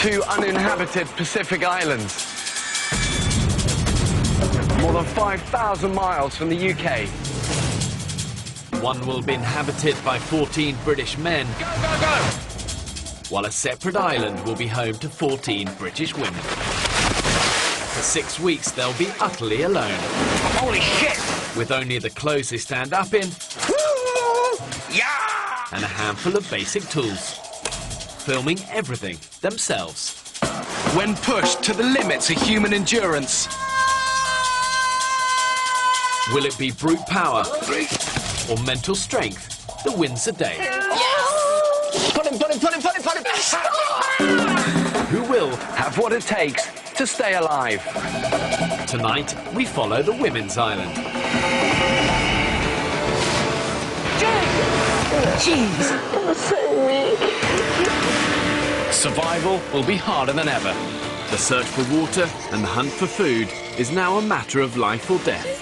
two uninhabited Pacific islands. More than 5,000 miles from the UK. One will be inhabited by 14 British men. Go, go, go! While a separate island will be home to 14 British women. For 6 weeks, they'll be utterly alone. Holy shit! With only the clothes they stand up in. Woo! Yeah! And a handful of basic tools. Filming everything themselves. When pushed to the limits of human endurance. Will it be brute power or mental strength that wins the day? Yes! Put him, put him, put him, put him, put him! Who will have what it takes to stay alive? Tonight, we follow the women's island. Jeez, that was so weak. Survival will be harder than ever. The search for water and the hunt for food is now a matter of life or death.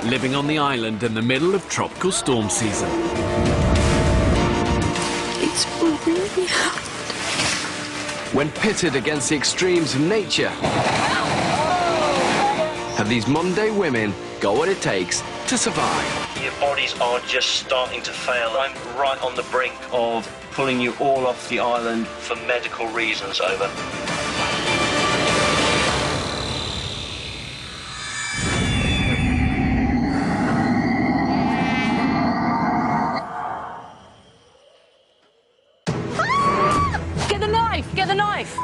Living on the island in the middle of tropical storm season. It's really hard. When pitted against the extremes of nature, have these modern-day women got what it takes to survive? Your bodies are just starting to fail. I'm right on the brink of pulling you all off the island for medical reasons. Over. Get the knife! Get the knife!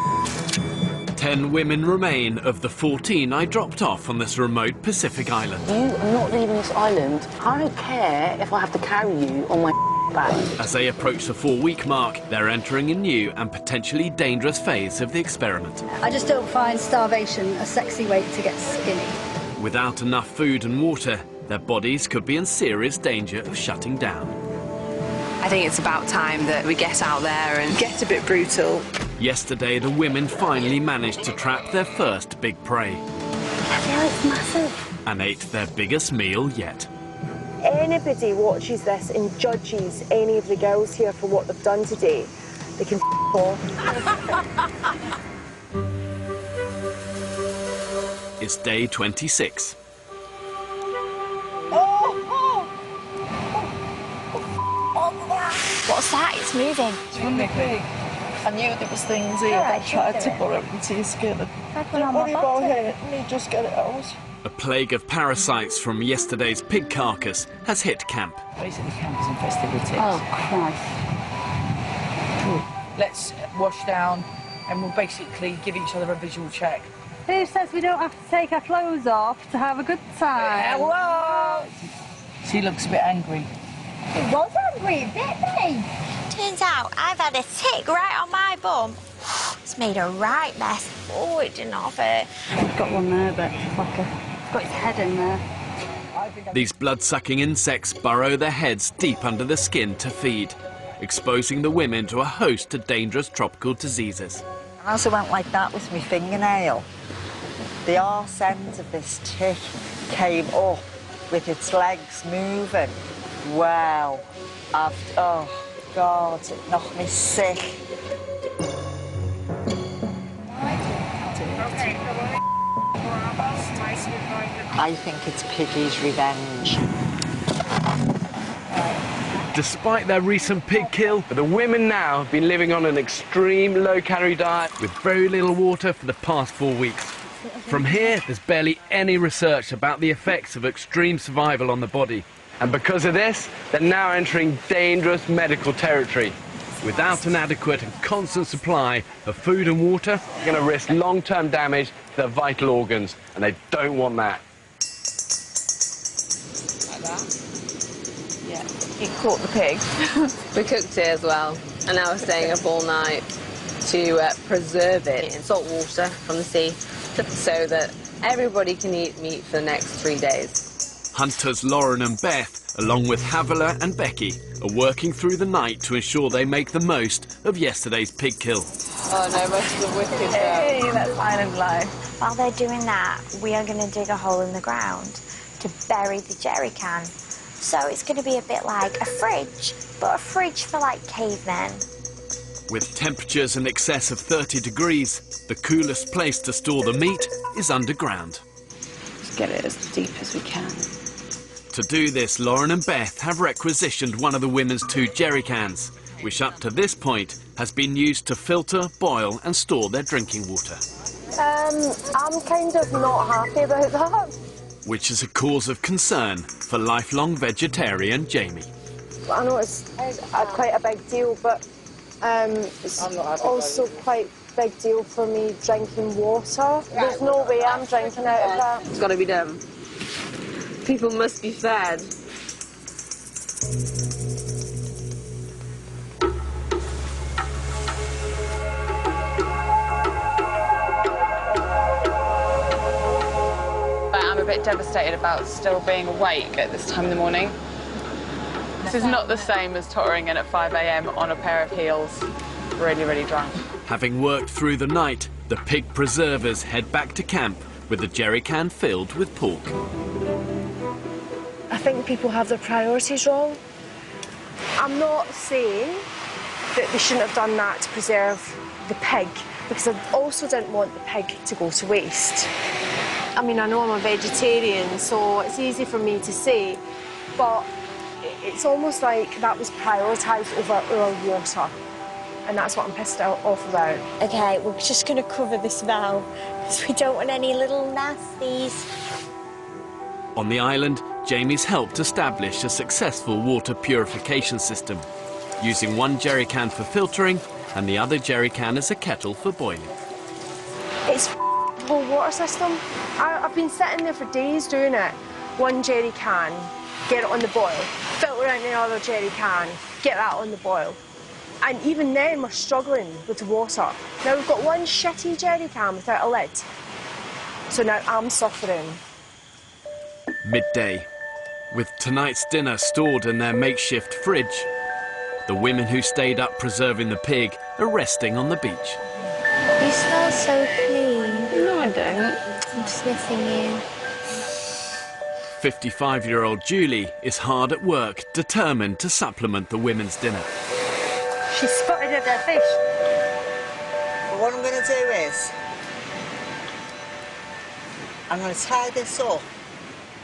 10 women remain of the 14 I dropped off on this remote Pacific island. You are not leaving this island. I don't care if I have to carry you on my back. As they approach the 4-week mark, they're entering a new and potentially dangerous phase of the experiment. I just don't find starvation a sexy way to get skinny. Without enough food and water, their bodies could be in serious danger of shutting down. I think it's about time that we get out there and get a bit brutal. Yesterday, the women finally managed to trap their first big prey. I feel it's massive. And ate their biggest meal yet. Anybody watches this and judges any of the girls here for what they've done today, they can off. It's day 26. What's that? It's moving. It's really big. I knew there was things here, but I tried to pull it into your skin. Don't worry about it. Let me just get it out. A plague of parasites from yesterday's pig carcass has hit camp. Basically, camp is infested with ticks. Oh, Christ. Let's wash down and we'll basically give each other a visual check. Who says we don't have to take our clothes off to have a good time? Hello! She looks a bit angry. It was hungry, bit me. Turns out I've had a tick right on my bum. It's made a right mess. Oh, it didn't offer. I've got one there, but it's like it's got its head in there. These blood-sucking insects burrow their heads deep under the skin to feed, exposing the women to a host of dangerous tropical diseases. As I went like that with my fingernail, the arse end of this tick came up with its legs moving. Wow. Oh, God, it knocked me sick. I think it's Piggy's revenge. Despite their recent pig kill, the women now have been living on an extreme low-calorie diet with very little water for the past 4 weeks. From here, there's barely any research about the effects of extreme survival on the body. And because of this, they're now entering dangerous medical territory. Without an adequate and constant supply of food and water, they're going to risk long-term damage to their vital organs, and they don't want that. Like that? Yeah. You caught the pig. We cooked it as well, and now we're staying up all night to preserve it in salt water from the sea, so that everybody can eat meat for the next 3 days. Hunters Lauren and Beth, along with Havila and Becky, are working through the night to ensure they make the most of yesterday's pig kill. Oh no, most of the wicked. Hey, that's island life. While they're doing that, we are going to dig a hole in the ground to bury the jerry can. So it's going to be a bit like a fridge, but a fridge for like cavemen. With temperatures in excess of 30 degrees, the coolest place to store the meat is underground. Let's get it as deep as we can. To do this, Lauren and Beth have requisitioned one of the women's 2 jerry cans, which up to this point has been used to filter, boil and store their drinking water. I'm kind of not happy about that. Which is a cause of concern for lifelong vegetarian Jamie. I know it's quite a big deal, but it's also quite a big deal for me drinking water. There's no way I'm drinking out of that. It's got to be done. People must be fed. I'm a bit devastated about still being awake at this time in the morning. This is not the same as tottering in at 5 a.m. on a pair of heels, really, really drunk. Having worked through the night, the pig preservers head back to camp with the jerry can filled with pork. I think people have their priorities wrong. I'm not saying that they shouldn't have done that to preserve the pig, because I also didn't want the pig to go to waste. I mean, I know I'm a vegetarian, so it's easy for me to say, but it's almost like that was prioritised over our water, and that's what I'm pissed off about. OK, we're just going to cover this valve, because we don't want any little nasties. On the island, Jamie's helped establish a successful water purification system, using 1 jerry can for filtering and the other jerry can as a kettle for boiling. It's the whole water system. I've been sitting there for days doing it. 1 jerry can, get it on the boil, filter out another jerry can, get that on the boil. And even then we're struggling with the water. Now we've got 1 shitty jerry can without a lid. So now I'm suffering. Midday. With tonight's dinner stored in their makeshift fridge, the women who stayed up preserving the pig are resting on the beach. You smell so clean. No, I don't. I'm just missing you. 55-year-old Julie is hard at work, determined to supplement the women's dinner. She spotted her fish. But what I'm going to do is, I'm going to tie this up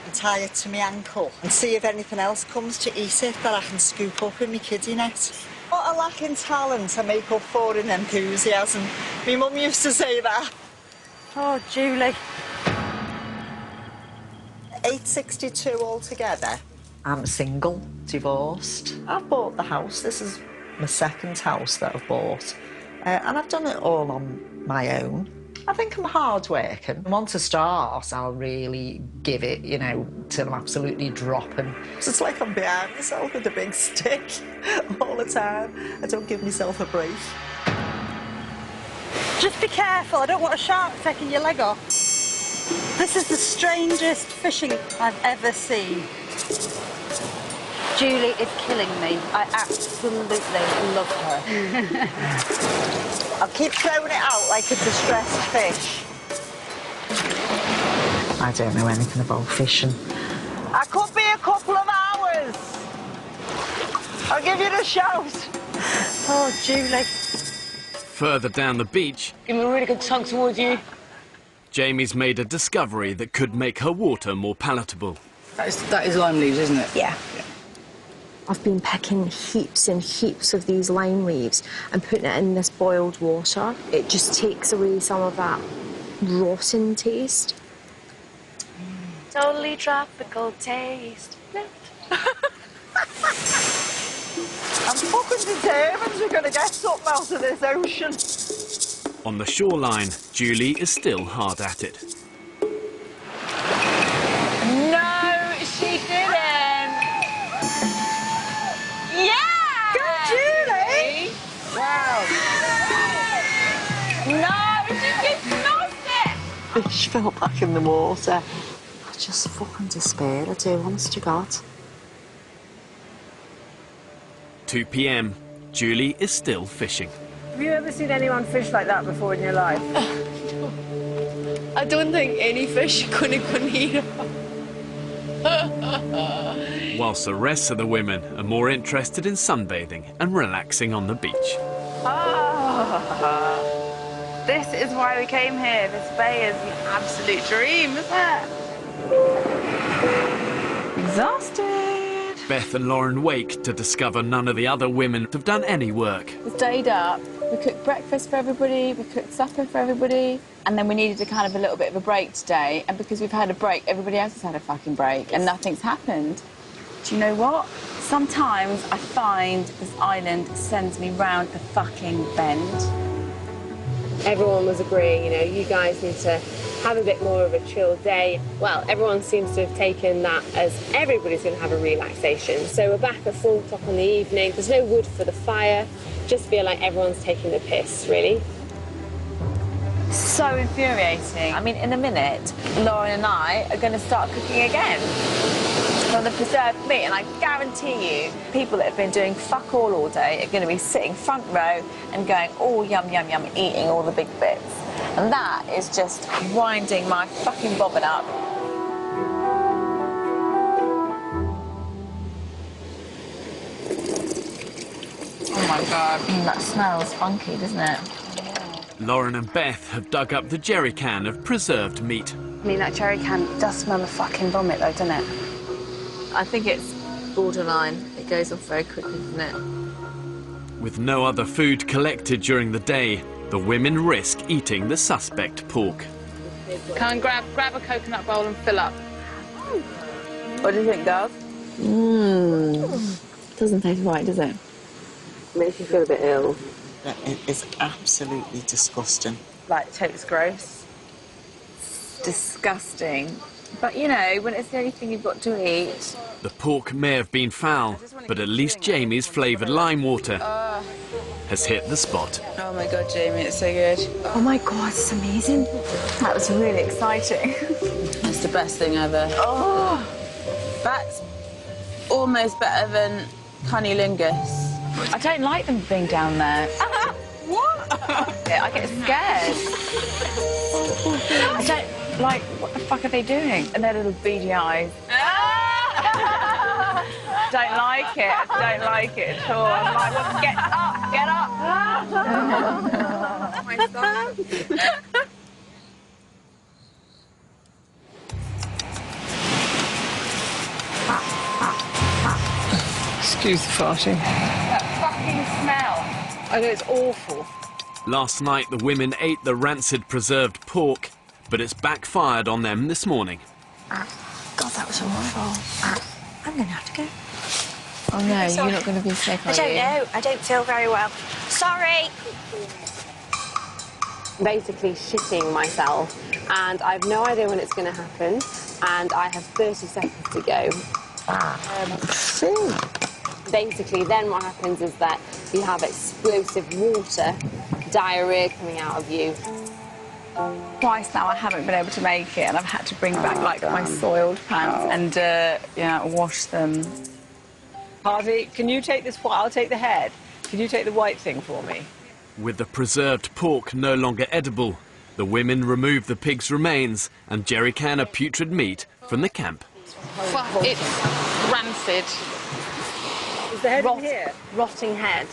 and tie it to my ankle and see if anything else comes to eat it that I can scoop up in my kiddie net. What a lack in talent I make up for in enthusiasm. My mum used to say that. Oh, Julie. 862 altogether. I'm single, divorced. I've bought the house. This is my 2nd house that I've bought. And I've done it all on my own. I think I'm hard-working. Once I start, I'll really give it, you know, till I'm absolutely dropping. So it's like I'm behind myself with a big stick all the time. I don't give myself a break. Just be careful, I don't want a shark taking your leg off. This is the strangest fishing I've ever seen. Julie is killing me. I absolutely love her. I'll keep throwing it out like a distressed fish. I don't know anything about fishing. I could be a couple of hours. I'll give you the shout. Oh, Julie. Further down the beach, Give me a really good tug towards you. Jamie's made a discovery that could make her water more palatable. That is lime leaves, isn't it? Yeah. I've been picking heaps and heaps of these lime leaves and putting it in this boiled water. It just takes away some of that rotten taste. Totally tropical taste. I'm fucking determined we're going to get something out of this ocean. On the shoreline, Julie is still hard at it. No, she didn't. Yeah! Good, Julie! Wow. No, she did not it! Fish fell back in the water. I just fucking despair, I do, honest to God. 2 p.m. Julie is still fishing. Have you ever seen anyone fish like that before in your life? I don't think any fish could have gone here. Whilst the rest of the women are more interested in sunbathing and relaxing on the beach. Oh, this is why we came here. This bay is the absolute dream, isn't it? Exhausted. Beth and Lauren wake to discover none of the other women have done any work. We stayed up. We cooked breakfast for everybody. We cooked supper for everybody. And then we needed a kind of a little bit of a break today. And because we've had a break, everybody else has had a fucking break. And nothing's happened. Do you know what? Sometimes I find this island sends me round the fucking bend. Everyone was agreeing, you know, you guys need to have a bit more of a chill day. Well, everyone seems to have taken that as everybody's going to have a relaxation. So we're back at 4 o'clock in the evening. There's no wood for the fire. Just feel like everyone's taking the piss, really. So infuriating. I mean, in a minute, Lauren and I are going to start cooking again from the preserved meat, and I guarantee you, people that have been doing fuck all day are going to be sitting front row and going, oh, yum, yum, yum, eating all the big bits. And that is just winding my fucking bobbin up. Oh my God, that smells funky, doesn't it? Lauren and Beth have dug up the jerry can of preserved meat. I mean, that jerry can does smell of fucking vomit, though, doesn't it? I think it's borderline. It goes off very quickly, doesn't it? With no other food collected during the day, the women risk eating the suspect pork. Come and grab a coconut bowl and fill up. What do you think, girls? Doesn't taste right, does it? Makes you feel a bit ill. It is absolutely disgusting. Like, it tastes gross. Disgusting. But, you know, when it's the only thing you've got to eat. The pork may have been foul, but at least Jamie's flavoured lime water has hit the spot. Oh my God, Jamie, it's so good. Oh my God, it's amazing. That was really exciting. It's the best thing ever. Oh, that's almost better than cunnilingus. I don't like them being down there. What? I get scared. I don't like, what the fuck are they doing? And their little beady eyes. Don't like it. I don't like it at all. I'm like, well, get up, get up. Oh my God. Excuse the farting. That fucking smell. I know, it's awful. Last night, the women ate the rancid preserved pork, but it's backfired on them this morning. God, that was awful. I'm going to have to go. Oh no, you're not going to be sick, are you? I don't know. I don't feel very well. Sorry. Basically shitting myself, and I have no idea when it's going to happen, and I have 30 seconds to go. Basically, then what happens is that you have explosive water, diarrhea coming out of you. Twice now I haven't been able to make it, and I've had to bring back like my soiled pants and yeah, wash them. Harvey, can you take this? I'll take the head. Can you take the white thing for me? With the preserved pork no longer edible, the women remove the pig's remains and jerry can of putrid meat from the camp. It's rancid. Is the head in here? Rotting head.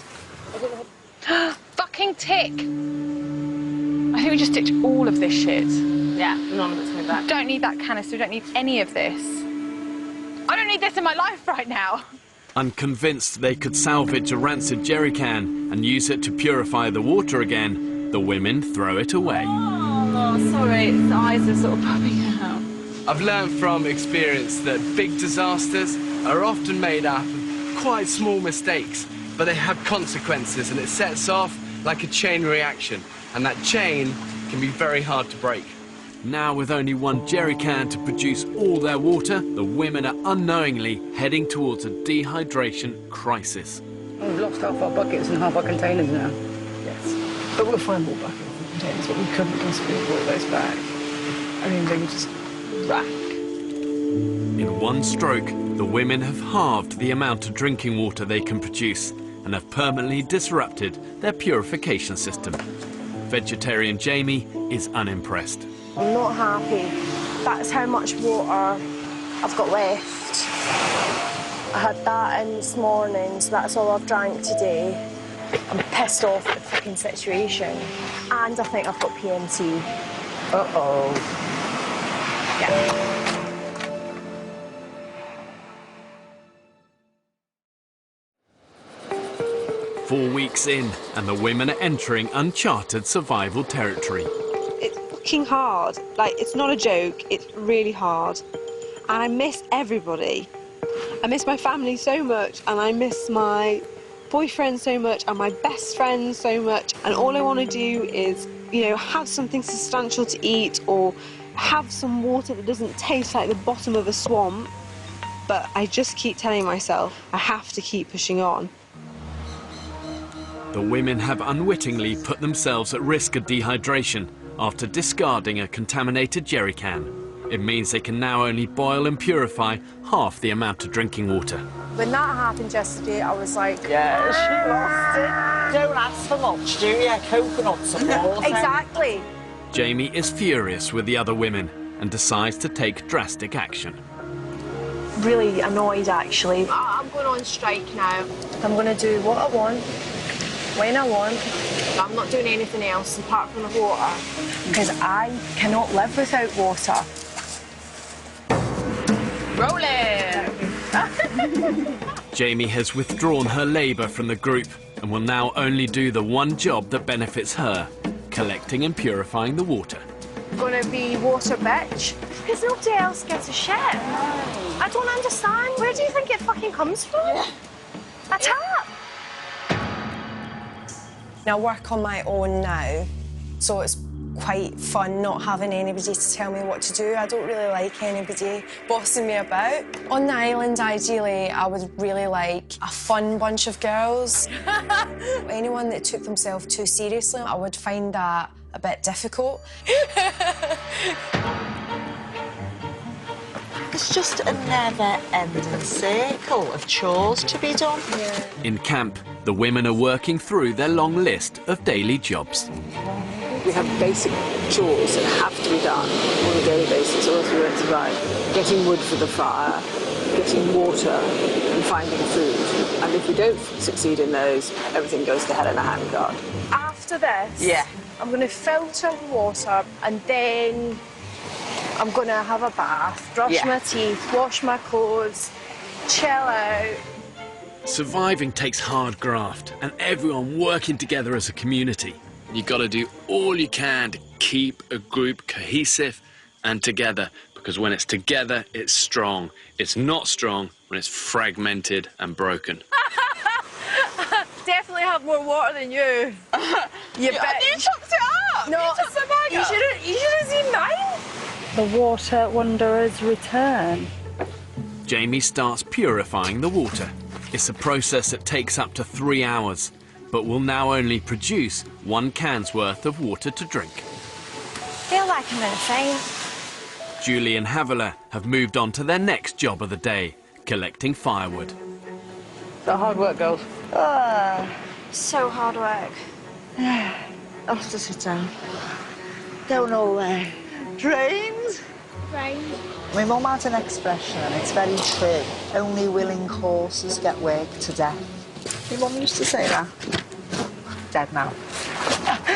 Fucking tick. I think we just ditch all of this shit. Yeah, none of it's coming back. Don't need that canister, don't need any of this. I don't need this in my life right now. Unconvinced they could salvage a rancid jerry can and use it to purify the water again, the women throw it away. Oh, sorry, its eyes are sort of popping out. I've learned from experience that big disasters are often made up of quite small mistakes, but they have consequences, and it sets off like a chain reaction, and that chain can be very hard to break. Now with only one jerry can to produce all their water, the women are unknowingly heading towards a dehydration crisis. We've lost half our buckets and half our containers now. Yes. But we'll find more buckets and containers, but we couldn't possibly have brought those back. I mean, they were just rack. In one stroke, the women have halved the amount of drinking water they can produce and have permanently disrupted their purification system. Vegetarian Jamie is unimpressed. I'm not happy. That's how much water I've got left. I had that in this morning, so that's all I've drank today. I'm pissed off at the fucking situation. And I think I've got PMT. Uh-oh. Yeah. 4 weeks in, and the women are entering uncharted survival territory. It's fucking hard. Like, it's not a joke, it's really hard. And I miss everybody. I miss my family so much, and I miss my boyfriend so much, and my best friend so much. And all I want to do is, you know, have something substantial to eat, or have some water that doesn't taste like the bottom of a swamp. But I just keep telling myself, I have to keep pushing on. The women have unwittingly put themselves at risk of dehydration after discarding a contaminated jerry can. It means they can now only boil and purify half the amount of drinking water. When that happened yesterday, I was like... Yeah, she lost it. Don't ask for much, do you? Coconuts and water. Exactly. Jamie is furious with the other women and decides to take drastic action. Really annoyed, actually. I'm going on strike now. I'm going to do what I want, when I want. I'm not doing anything else apart from the water, because I cannot live without water. Rolling! Jamie has withdrawn her labour from the group and will now only do the one job that benefits her, collecting and purifying the water. I'm going to be water bitch, because nobody else gives a shit. I don't understand. Where do you think it fucking comes from? A tap. I work on my own now, so it's quite fun not having anybody to tell me what to do. I don't really like anybody bossing me about. On the island, ideally, I would really like a fun bunch of girls. Anyone that took themselves too seriously, I would find that a bit difficult. It's just a never-ending circle of chores to be done. In camp, the women are working through their long list of daily jobs. We have basic chores that have to be done on a daily basis, or else we won't survive. Getting wood for the fire, getting water, and finding food. And if we don't succeed in those, everything goes to hell in a handcart. After this, I'm going to filter the water, and then I'm going to have a bath, brush my teeth, wash my clothes, chill out. Surviving takes hard graft and everyone working together as a community. You've got to do all you can to keep a group cohesive and together, because when it's together, it's strong. It's not strong when it's fragmented and broken. Definitely have more water than you. You bitch. You chucked it up! No, you should have seen mine. The water wanderers return. Jamie starts purifying the water. It's a process that takes up to 3 hours, but will now only produce 1 can's worth of water to drink. Feel like I'm gonna faint. Julie and Havila have moved on to their next job of the day, collecting firewood. So hard work, girls. So hard work. I'll have to sit down. Don't know where. Drains? Right. My mum had an expression, and it's very true. Only willing horses get worked to death. My mum used to say that. Dead now.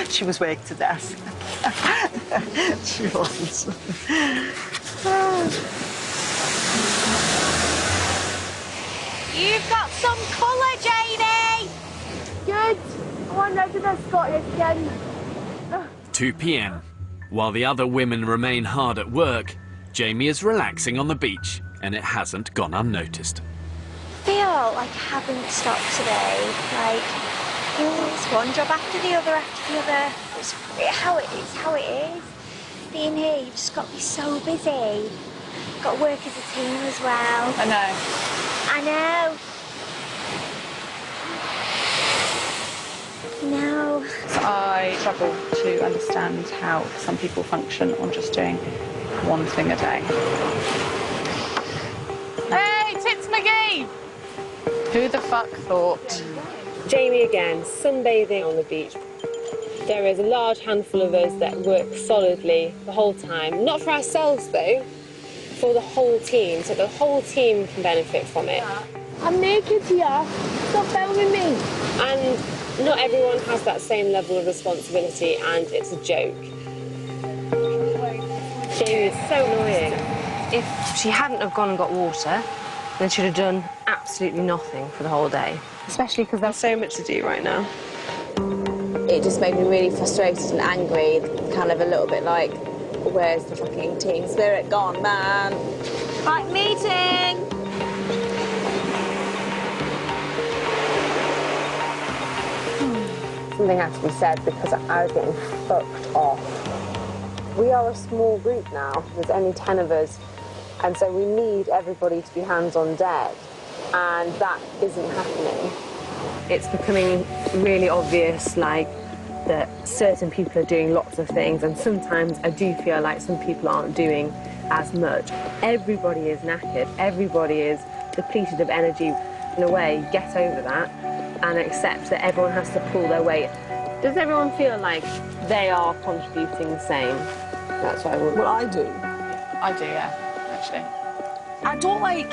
She was worked to death. She wasn't. You've got some colour, Janie! Good. I want rid of this Scottish skin. 2 p.m. While the other women remain hard at work, Jamie is relaxing on the beach, and it hasn't gone unnoticed. I feel like I haven't stopped today. Like, it's one job after the other after the other. It's how it is. Being here, you've just got to be so busy. You've got to work as a team as well. I know. I know. No. So I struggle to understand how some people function on just doing one thing a day. Hey, Tits McGee! Who the fuck thought? Jamie again, sunbathing on the beach. There is a large handful of us that work solidly the whole time. Not for ourselves though, for the whole team, so the whole team can benefit from it. I'm naked here. Stop filming me. And not everyone has that same level of responsibility, and it's a joke. Jamie is so annoying. If she hadn't have gone and got water, then she'd have done absolutely nothing for the whole day. Especially because there's so much to do right now. It just made me really frustrated and angry, kind of a little bit like, where's the fucking team spirit gone, man? Right, meeting! Something has to be said because I was getting fucked off. We are a small group now. There's only 10 of us. And so we need everybody to be hands on deck. And that isn't happening. It's becoming really obvious, like, that certain people are doing lots of things, and sometimes I do feel like some people aren't doing as much. Everybody is knackered. Everybody is depleted of energy. In a way, get over that and accept that everyone has to pull their weight. Does everyone feel like they are contributing the same? That's what I would. Well, I do. I do, yeah, actually. I don't like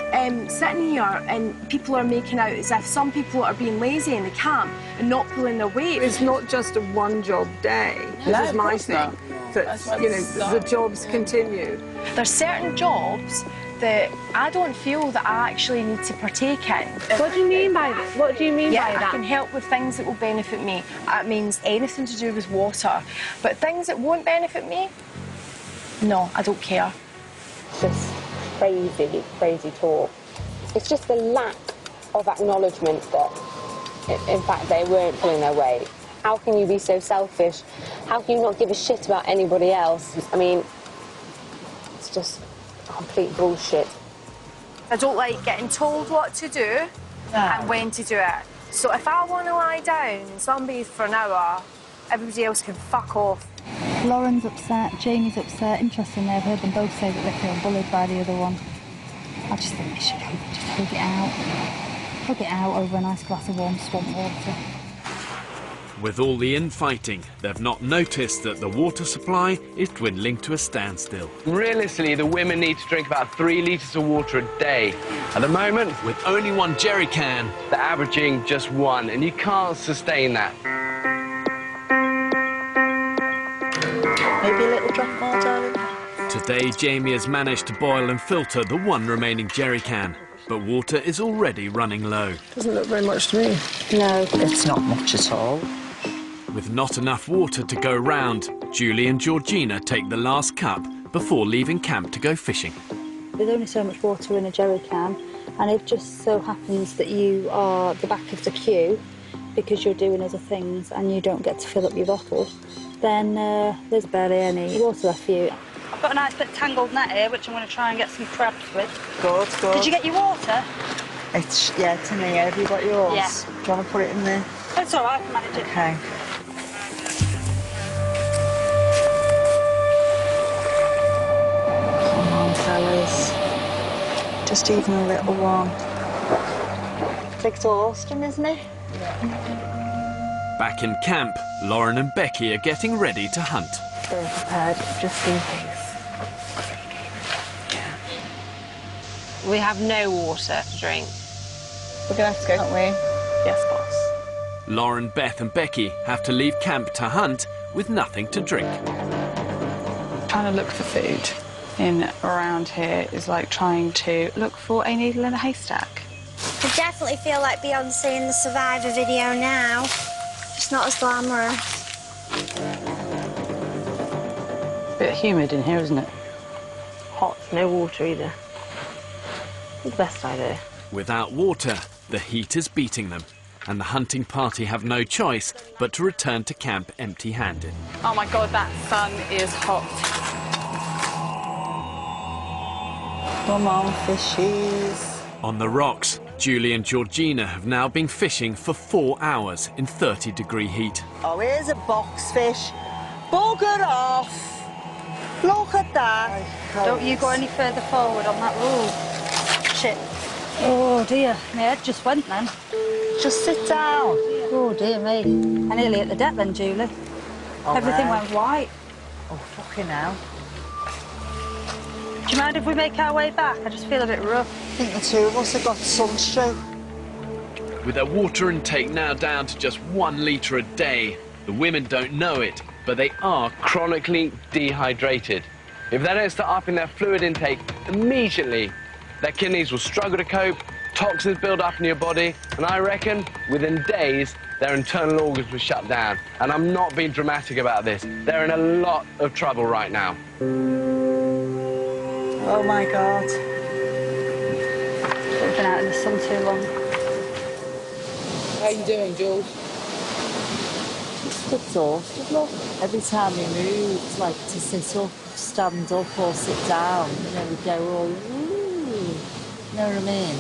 sitting here and people are making out as if some people are being lazy in the camp and not pulling their weight. It's not just a one-job day. This is my thing. That, you know, the jobs continue. There's certain jobs that I don't feel that I actually need to partake in. What do you mean by that? What do you mean Yeah, by that? I can help with things that will benefit me. That means anything to do with water. But things that won't benefit me, no, I don't care. Just crazy, crazy talk. It's just the lack of acknowledgement that, in fact, they weren't pulling their weight. How can you be so selfish? How can you not give a shit about anybody else? I mean, it's just complete bullshit. I don't like getting told what to do and when to do it. So if I want to lie down and sunbathe for an hour, everybody else can fuck off. Lauren's upset, Jamie's upset. Interestingly, I've heard them both say that they feel bullied by the other one. I just think they should just hug it out. Hug it out over a nice glass of warm swamp water. With all the infighting, they've not noticed that the water supply is dwindling to a standstill. Realistically, the women need to drink about 3 litres of water a day. At the moment, with only 1 jerry can, they're averaging just 1, and you can't sustain that. Maybe a little drop more, darling. Today, Jamie has managed to boil and filter the 1 remaining jerry can, but water is already running low. Doesn't look very much to me. No, it's not much at all. With not enough water to go round, Julie and Georgina take the last cup before leaving camp to go fishing. There's only so much water in a jerry can, and it just so happens that you are the back of the queue because you're doing other things and you don't get to fill up your bottle, then there's barely any water left for you. I've got a nice bit of tangled net here, which I'm going to try and get some crabs with. Good, good. Did you get your water? It's in here. Have you got yours? Yeah. Do you want to put it in there? It's all right, I can manage it. Okay. Come on, fellas. Just even a little one. Exhausting, isn't it? Back in camp, Lauren and Becky are getting ready to hunt. They're prepared just in case. We have no water to drink. We're going to have to go, aren't we? Yes, boss. Lauren, Beth and Becky have to leave camp to hunt with nothing to drink. Trying to look for food in around here is like trying to look for a needle in a haystack. I definitely feel like Beyonce in the Survivor video now. Just not as glamorous. Bit humid in here, isn't it? Hot, no water either. The best idea. Without water, the heat is beating them, and the hunting party have no choice but to return to camp empty-handed. Oh my God, that sun is hot. Come on, fishies. On the rocks, Julie and Georgina have now been fishing for 4 hours in 30-degree heat. Oh, here's a box fish. Bugger off. Look at that. Don't you go any further forward on that rule. Shit. Oh dear, my head just went then. Just sit down. Oh dear me. I nearly hit the deck then, Julie. Oh, Everything no. went white. Oh, fucking hell. Do you mind if we make our way back? I just feel a bit rough. I think the 2 of us have got sunstroke. With their water intake now down to just 1 litre a day, the women don't know it, but they are Chronically dehydrated. If they don't start upping their fluid intake immediately, their kidneys will struggle to cope, toxins build up in your body, and I reckon within days, their internal organs will shut down. And I'm not being dramatic about this. They're in a lot of trouble right now. Oh my God. We've been out in the sun too long. How you doing, Jules? Just exhausted, look. Every time we move, it's like to sit up, stand up or sit down. You know, we go all, ooh. You know what I mean?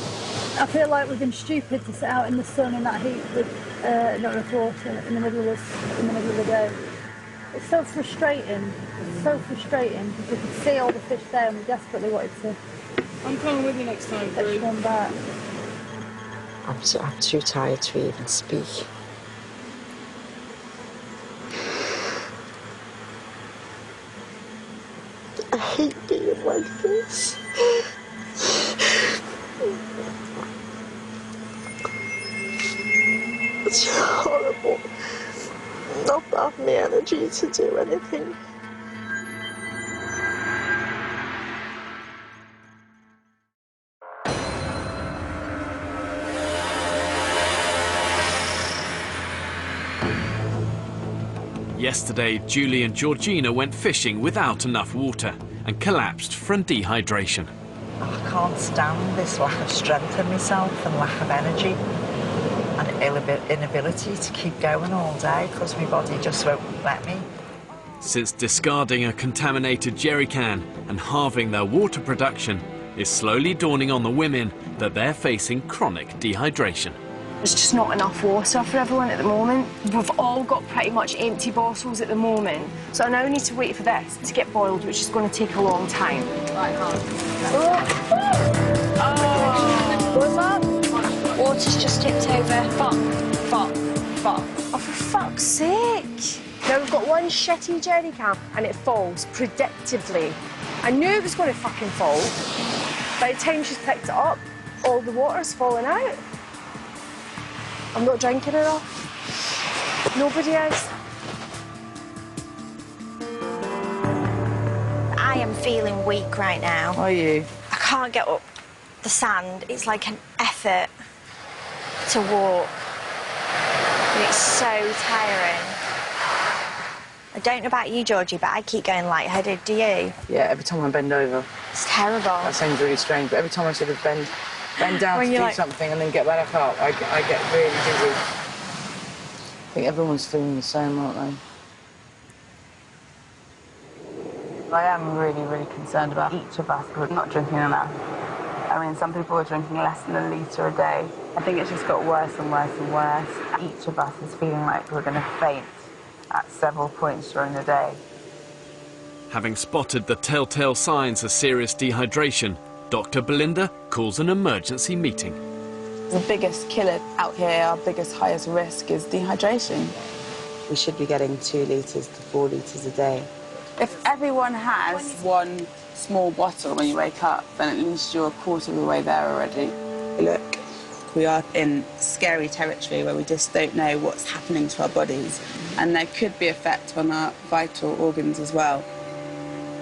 I feel like we've been stupid to sit out in the sun in that heat with not enough water in the middle of the day. It's so frustrating. It's so frustrating because we could see all the fish there and we desperately wanted to. I'm coming with you next time, Brie. One back. I'm too tired to even speak. I hate being like this. It's horrible not to have the energy to do anything. Yesterday, Julie and Georgina went fishing without enough water and collapsed from dehydration. I can't stand this lack of strength in myself and lack of energy and inability to keep going all day because my body just won't let me. Since discarding a contaminated jerry can and halving their water production, it's slowly dawning on the women that they're facing chronic dehydration. There's just not enough water for everyone at the moment. We've all got pretty much empty bottles at the moment. So I now need to wait for this to get boiled, which is going to take a long time. Right, What's up? Water's just tipped over. Fuck. Oh, for fuck's sake. Now we've got one shitty jerry can and it falls predictably. I knew it was going to fucking fall. By the time she's picked it up, all the water's fallen out. I'm not drinking enough. Nobody is. I am feeling weak right now. Are you? I can't get up the sand. It's like an effort to walk. And it's so tiring. I don't know about you, Georgie, but I keep going lightheaded. Do you? Yeah, every time I bend over. It's terrible. That sounds really strange, but every time I sort of bend down to do something and then get back up, I get really dizzy. I think everyone's feeling the same, aren't they? I am really, really concerned about each of us who are not drinking enough. I mean, some people are drinking less than a litre a day. I think it's just got worse and worse and worse. Each of us is feeling like we're going to faint at several points during the day. Having spotted the telltale signs of serious dehydration, Dr. Belinda calls an emergency meeting. The biggest killer out here, our biggest, highest risk is dehydration. We should be getting 2 litres to 4 litres a day. If everyone has one small bottle when you wake up, then at least you're a quarter of the way there already. Look, we are in scary territory where we just don't know what's happening to our bodies, and there could be effect on our vital organs as well.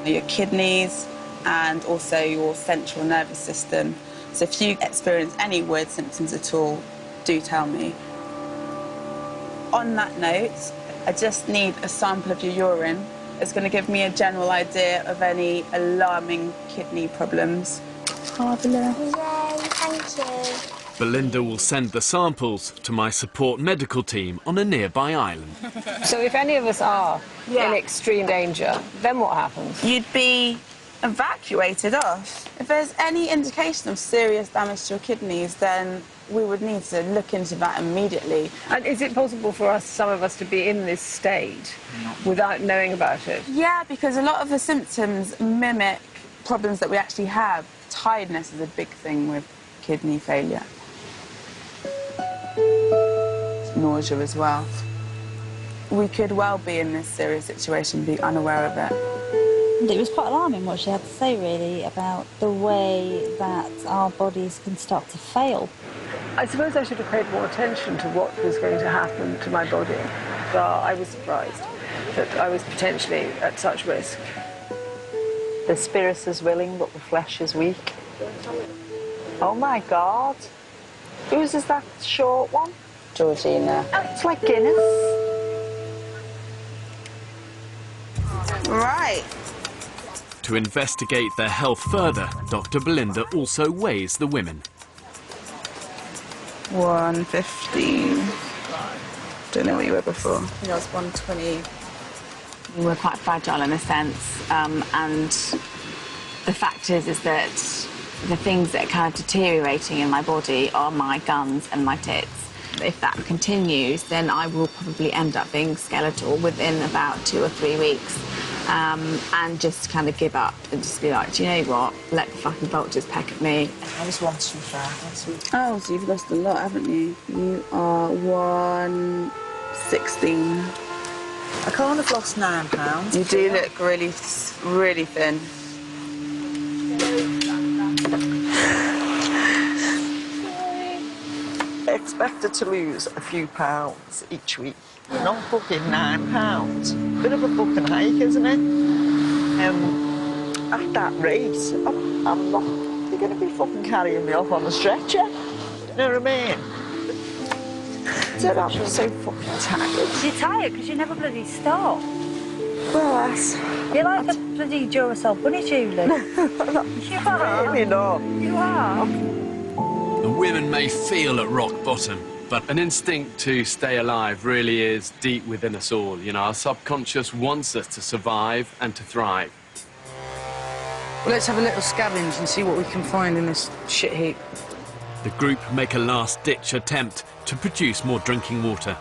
Your kidneys and also your central nervous system. So if you experience any weird symptoms at all, do tell me. On that note, I just need a sample of your urine. It's going to give me a general idea of any alarming kidney problems. Marvellous. Yay, thank you. Belinda will send the samples to my support medical team on a nearby island. So if any of us are in extreme danger, then what happens? You'd be evacuated off. If there's any indication of serious damage to your kidneys, then we would need to look into that immediately. And is it possible for us, some of us, to be in this state without knowing about it? Yeah, because a lot of the symptoms mimic problems that we actually have. Tiredness is a big thing with kidney failure. Nausea as well. We could well be in this serious situation, be unaware of it. And it was quite alarming what she had to say, really, about the way that our bodies can start to fail. I suppose I should have paid more attention to what was going to happen to my body. But I was surprised that I was potentially at such risk. The spirit is willing, but the flesh is weak. Oh my God. Whose is that short one? Georgina. Oh, it's like Guinness. Right. To investigate their health further, Dr. Belinda also weighs the women. 115. Don't know what you were before. I think I was 120. We're quite fragile in a sense, and the fact is that the things that are kind of deteriorating in my body are my guns and my tits. If that continues, then I will probably end up being skeletal within about 2 or 3 weeks, and just kind of give up and just be like, do you know what? Let the fucking vultures peck at me. I was 125. Oh, so you've lost a lot, haven't you? You are 116. I can't have lost 9 pounds. You do look really, really thin. Expected to lose a few pounds each week. Not fucking 9 pounds. Bit of a fucking hike, isn't it? At that rate, I'm not. They're going to be fucking carrying me off on a stretcher. You know what I mean? So I'm so fucking tired. You're tired because you never bloody stop. Well, You're like a bloody Duracell bunny, Julie. You are. Really not. You are. The women may feel at rock bottom, but An instinct to stay alive really is deep within us all. You know, our subconscious wants us to survive and to thrive. Well, let's have a little scavenge and see what we can find in this shit heap. the group make a last-ditch attempt to produce more drinking water.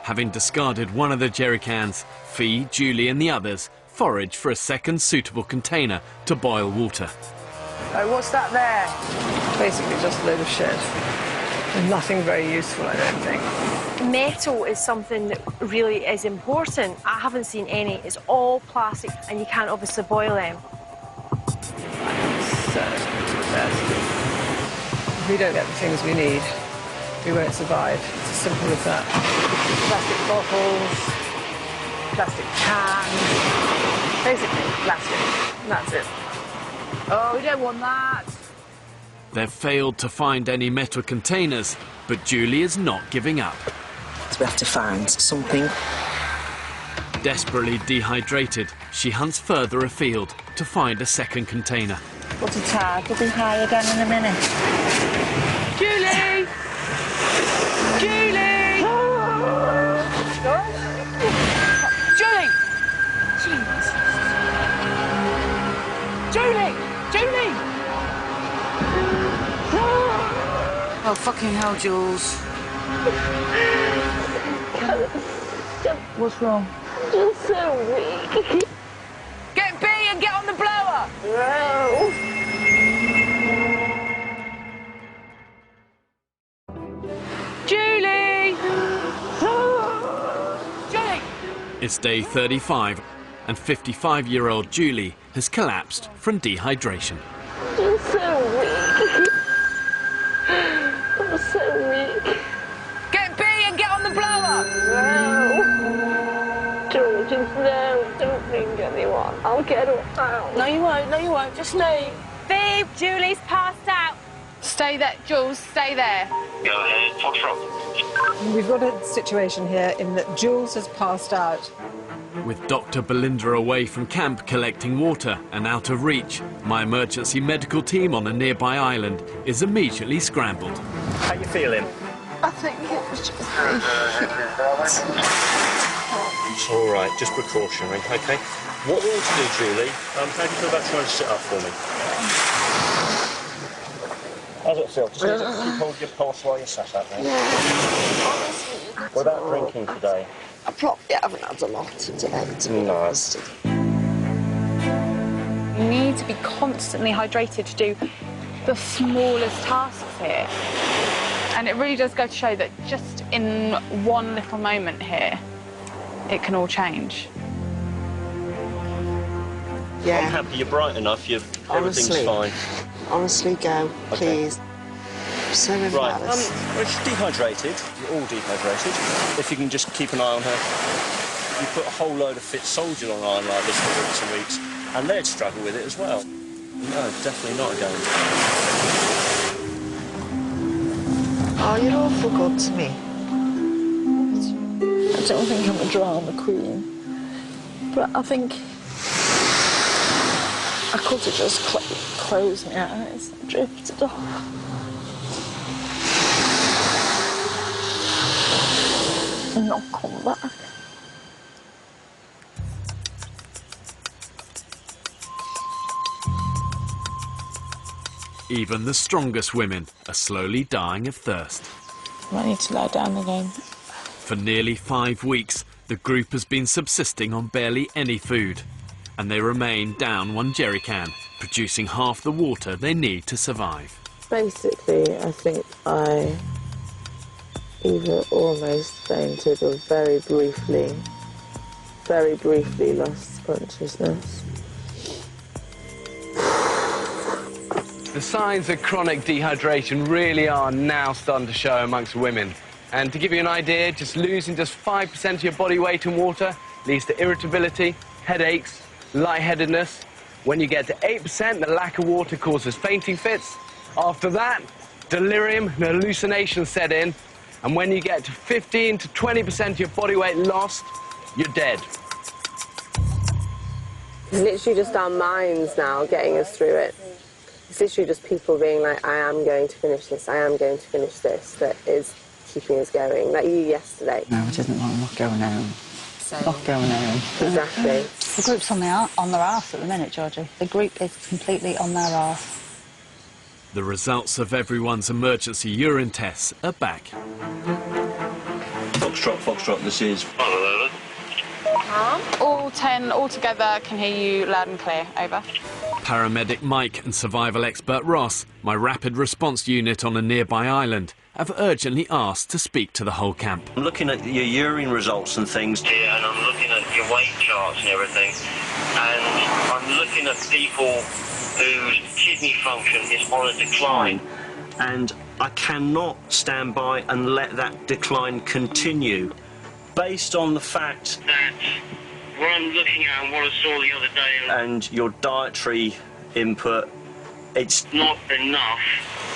Having discarded one of the jerry cans, Fee, Julie and the others forage for a second suitable container to boil water. Oh, what's that there? Basically just a load of shit. Nothing very useful, I don't think. Metal is something that really is important. I haven't seen any. It's all plastic, and you can't obviously boil them. So, if we don't get the things we need, we won't survive. It's as simple as that. Plastic bottles, plastic cans, basically plastic. That's it. Oh, we don't want that. They've failed to find any metal containers, but Julie is not giving up. So we have to find something. Desperately dehydrated, she hunts further afield to find a second container. But the tide will be high again in a minute. Julie! Julie! Julie! Jesus. Julie! Julie! Oh, fucking hell, Jules. What's wrong? I'm just so weak. Get B and get on the blower! No. Julie! Julie! It's day 35, and 55-year-old Julie has collapsed from dehydration. I'm so weak. I'm so weak. Get B and get on the blower! No. George, no. Don't ring anyone. I'll get her out. No, you won't. No, you won't. Just leave. Phoebe, Julie's passed out. Stay there, Jules, stay there. Go ahead, Foxtrot. We've got a situation here in that Jules has passed out. With Dr. Belinda away from camp collecting water and out of reach, my emergency medical team on a nearby island is immediately scrambled. How you feeling? I think it was just me. It's all right, just precautionary, okay? What we want to do, Julie, how do you feel about trying to sit up for me? How's it feel? Just keep hold your pulse while you're sat up there. What about drinking today? I probably haven't had a lot today, to be honest. You need to be constantly hydrated to do the smallest tasks here. And it really does go to show that just in one little moment here, it can all change. Yeah. I'm happy you're bright enough, everything's Honestly. fine. Honestly, go, please. So Right, embarrassed. well, she's dehydrated. You're all dehydrated. If you can just keep an eye on her. You put a whole load of fit soldiers on iron like this for weeks and weeks, and they'd struggle with it as well. No, definitely not again. Oh, you're awful good to me. I don't think I'm a drama queen, but I think I could have just closed my eyes and drifted off. And not come back. Even the strongest women are slowly dying of thirst. I need to lie down again. For nearly 5 weeks, the group has been subsisting on barely any food, and they remain down 1 jerry can, producing half the water they need to survive. Basically, I think I either almost fainted or very briefly lost consciousness. The signs of chronic dehydration really are now starting to show amongst women. And to give you an idea, just losing just 5% of your body weight in water leads to irritability, headaches, lightheadedness. When you get to 8%, the lack of water causes fainting fits. After that, delirium and hallucinations set in. And when you get to 15 to 20% of your body weight lost, you're dead. It's literally just our minds now getting us through it. It's literally just people being like, I am going to finish this, I am going to finish this, that is keeping us going. Like you yesterday. No, it isn't. I'm not going home. Not going home. Exactly. The group's on their arse at the minute, Georgie. The group is completely on their arse. The results of everyone's emergency urine tests are back. Foxtrot, this is... All 10 altogether can hear you loud and clear. Over. Paramedic Mike and survival expert Ross, my rapid response unit on a nearby island, have urgently asked to speak to the whole camp. I'm looking at your urine results and things here, and I'm looking at your weight charts and everything, and I'm looking at people whose kidney function is on a decline, and I cannot stand by and let that decline continue, based on the fact that what I'm looking at and what I saw the other day and your dietary input, it's not enough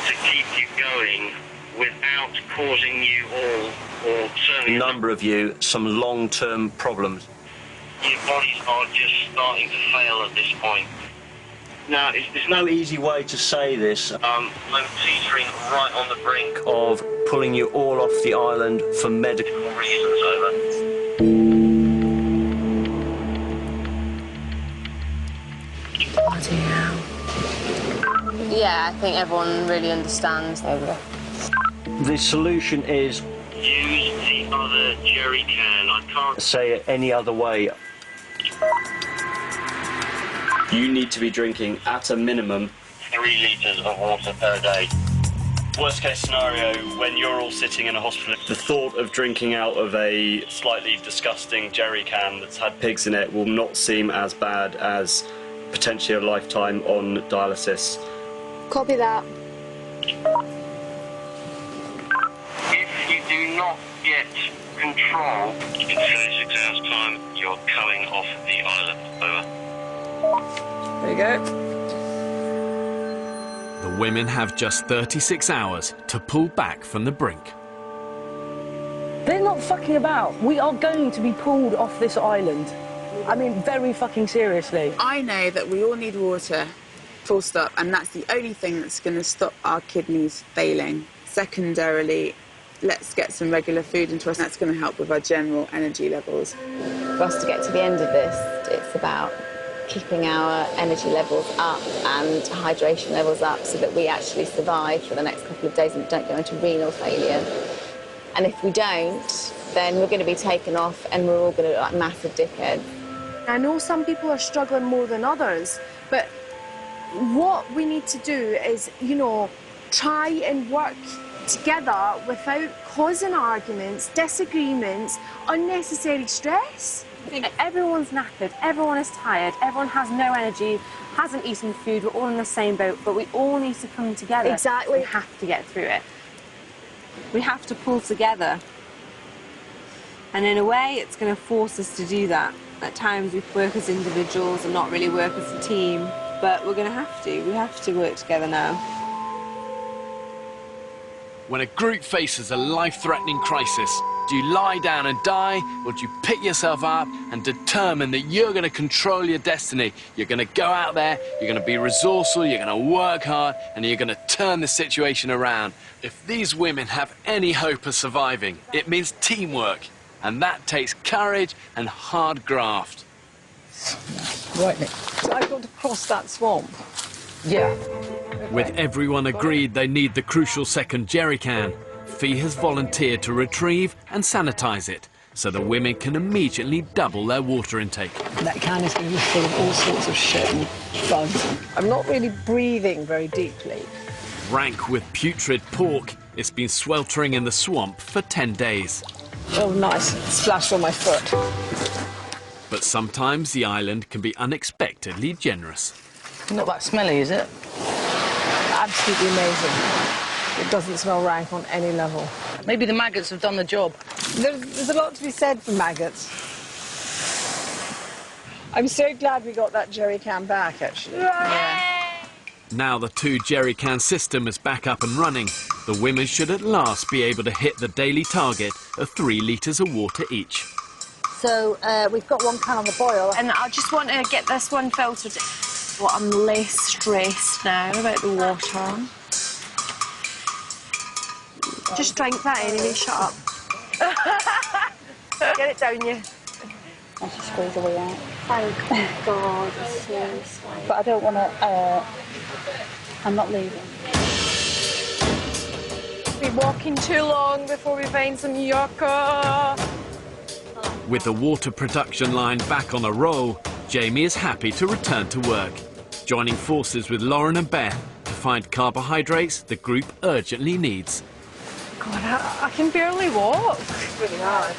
to keep you going without causing you all, or certainly a number of you, some long-term problems. Your bodies are just starting to fail at this point. Now, there's no easy way to say this. I'm teetering right on the brink of pulling you all off the island for medical reasons. Over. Bloody hell. Yeah, I think everyone really understands. Over. The solution is use the other jerry can. I can't say it any other way. You need to be drinking, at a minimum, 3 litres of water per day. Worst case scenario, when you're all sitting in a hospital, the thought of drinking out of a slightly disgusting jerry can that's had pigs in it will not seem as bad as potentially a lifetime on dialysis. Copy that. If you do not get control in 36 hours' time, you're coming off the island. Over. There you go. The women have just 36 hours to pull back from the brink. They're not fucking about. We are going to be pulled off this island. I mean, very fucking seriously. I know that we all need water, full stop, and that's the only thing that's going to stop our kidneys failing. Secondarily, let's get some regular food into us. That's going to help with our general energy levels. For us to get to the end of this, it's about keeping our energy levels up and hydration levels up so that we actually survive for the next couple of days and don't go into renal failure. And if we don't, then we're going to be taken off and we're all going to look like massive dickheads. I know some people are struggling more than others, but what we need to do is, you know, try and work together without causing arguments, disagreements, unnecessary stress. Everyone's knackered, everyone is tired, everyone has no energy, hasn't eaten food, we're all in the same boat, but we all need to come together. Exactly. We have to get through it. We have to pull together. And in a way, it's going to force us to do that. At times, we work as individuals and not really work as a team, but we're going to have to. We have to work together now. When a group faces a life-threatening crisis, do you lie down and die, or do you pick yourself up and determine that you're going to control your destiny? You're going to go out there, you're going to be resourceful, you're going to work hard, and you're going to turn the situation around. If these women have any hope of surviving, it means teamwork, and that takes courage and hard graft. Right, Nick. So I've got to cross that swamp. Yeah. With everyone agreed they need the crucial second jerry can, Fee has volunteered to retrieve and sanitize it so the women can immediately double their water intake. That can is going to be full of all sorts of shit and bugs. I'm not really breathing very deeply. Rank with putrid pork, it's been sweltering in the swamp for 10 days. Oh, nice. Splashed on my foot. But sometimes the island can be unexpectedly generous. Not that smelly, is it? Absolutely amazing. It doesn't smell rank on any level. Maybe the maggots have done the job. There's a lot to be said for maggots. I'm so glad we got that jerry can back, actually. Yeah. Now the 2 jerry can system is back up and running, the women should at last be able to hit the daily target of 3 litres of water each. So we've got 1 can on the boil. And I just want to get this one filtered. Well, I'm less stressed now about the water. Just drink that anyway, shut up. Get it down you. I should squeeze away out. Thank God, it's so sweet. But I don't want to, I'm not leaving. We've been walking too long before we find some yucca. With the water production line back on a roll, Jamie is happy to return to work, joining forces with Lauren and Beth to find carbohydrates the group urgently needs. God, I can barely walk. It's really hard.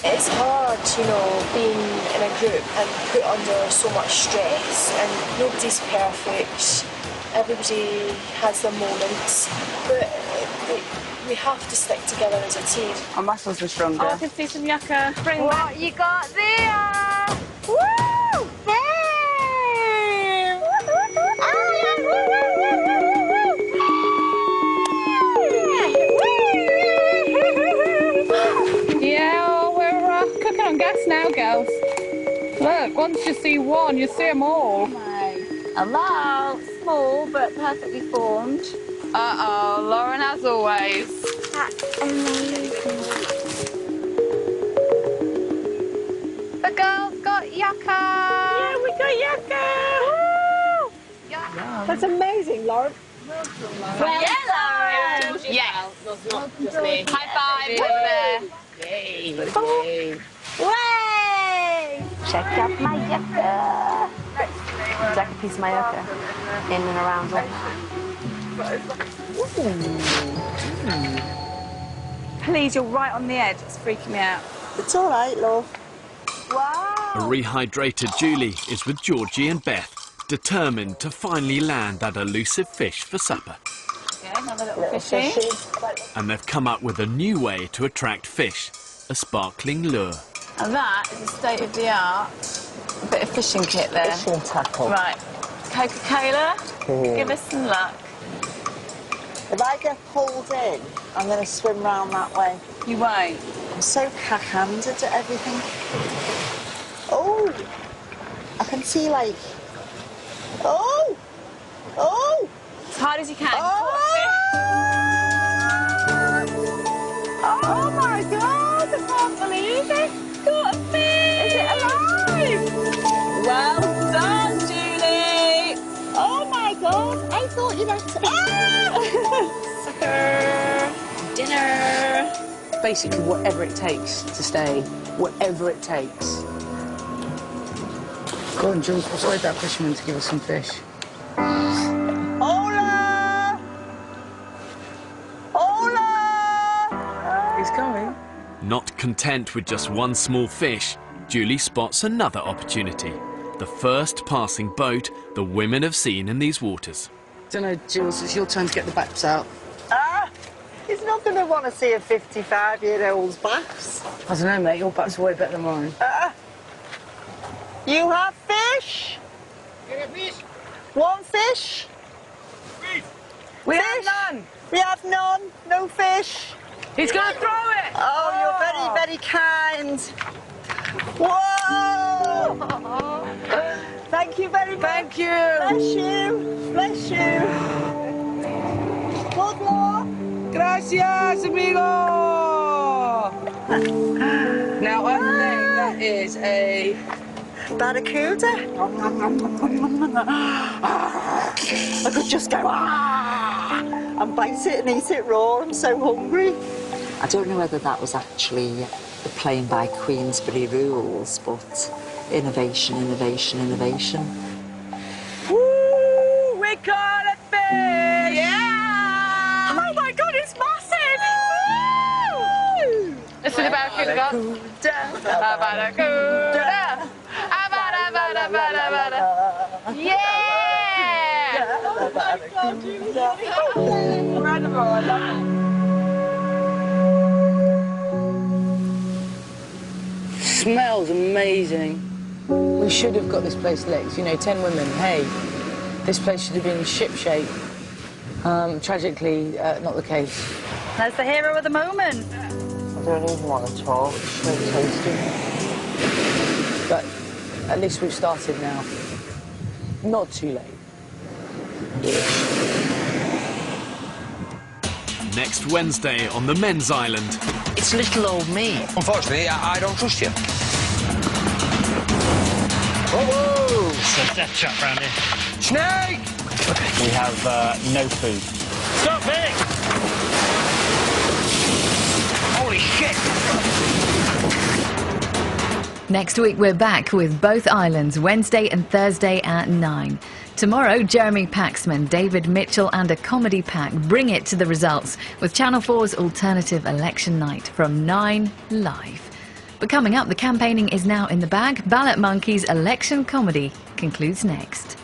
It's hard, you know, being in a group and put under so much stress, and nobody's perfect. Everybody has their moments, but we have to stick together as a team. Our muscles are stronger. Oh, I can see some yucca. Bring What you got there? Woo! Yeah, we're cooking on gas now, girls. Look, once you see one, you see them all. Hello, small but perfectly formed. Uh-oh, Lauren as always. That's amazing. The girls got yucca. Yeah, we got yucca. Woo! That's amazing, Lauren. Well, yeah, Lauren. Yes. Not just me. High five over there. Yay. Way! Check out my yucca. Would you like a piece of my yucca? In and around all Please, you're right on the edge. It's freaking me out. It's all right, love. Wow! A rehydrated Julie is with Georgie and Beth, determined to finally land that elusive fish for supper. Okay, another little fishy. And they've come up with a new way to attract fish, a sparkling lure. And that is a state-of-the-art bit of fishing kit there. Fishing tackle. Right. Coca-Cola, give us some luck. If I get pulled in, I'm going to swim round that way. You won't. I'm so cack-handed at everything. Oh! I can see, like... Oh! Oh! As hard as you can. Oh my God, I can't believe it. Got a fish. Is it alive? Well done, Julie! Oh my God! I thought you left it. Dinner. Basically, whatever it takes to stay. Whatever it takes. Go on, Jules, persuade that fisherman to give us some fish. Hola! Hola! He's coming. Not content with just one small fish, Julie spots another opportunity. The first passing boat the women have seen in these waters. Don't know, Jules, it's your turn to get the baps out. Ah! He's not going to want to see a 55-year-old's baps. I don't know, mate, your baps are way better than mine. You have fish? One fish? We have none. We have none. No fish. He's going to throw it. Oh, you're very, very kind. Whoa! Thank you very much. Thank you. Bless you. Bless you. Good luck. Gracias, amigo. Now, I think that is a barracuda. I could just go and bite it and eat it raw. I'm so hungry. I don't know whether that was actually playing by Queensberry rules, but innovation, innovation, innovation. Woo! We caught a fish! Yeah! Oh my God, it's massive! Woo! This is about Barracuda. Yeah! Incredible, I love it. Smells amazing. We should have got this place licked. You know, 10 women. Hey, this place should have been shipshape. Tragically, not the case. That's the hero of the moment. I don't even want to talk. It's so tasty. But at least we've started now. Not too late. Next Wednesday on the men's island. It's little old me. Unfortunately, I don't trust you. Whoa! It's a death trap round here. Snake! We have no food. Stop it! Holy shit! Next week we're back with both islands, Wednesday and Thursday at 9. Tomorrow, Jeremy Paxman, David Mitchell and a comedy pack bring it to the results with Channel 4's alternative election night from 9 live. But coming up, the campaigning is now in the bag. Ballot Monkey's election comedy concludes next.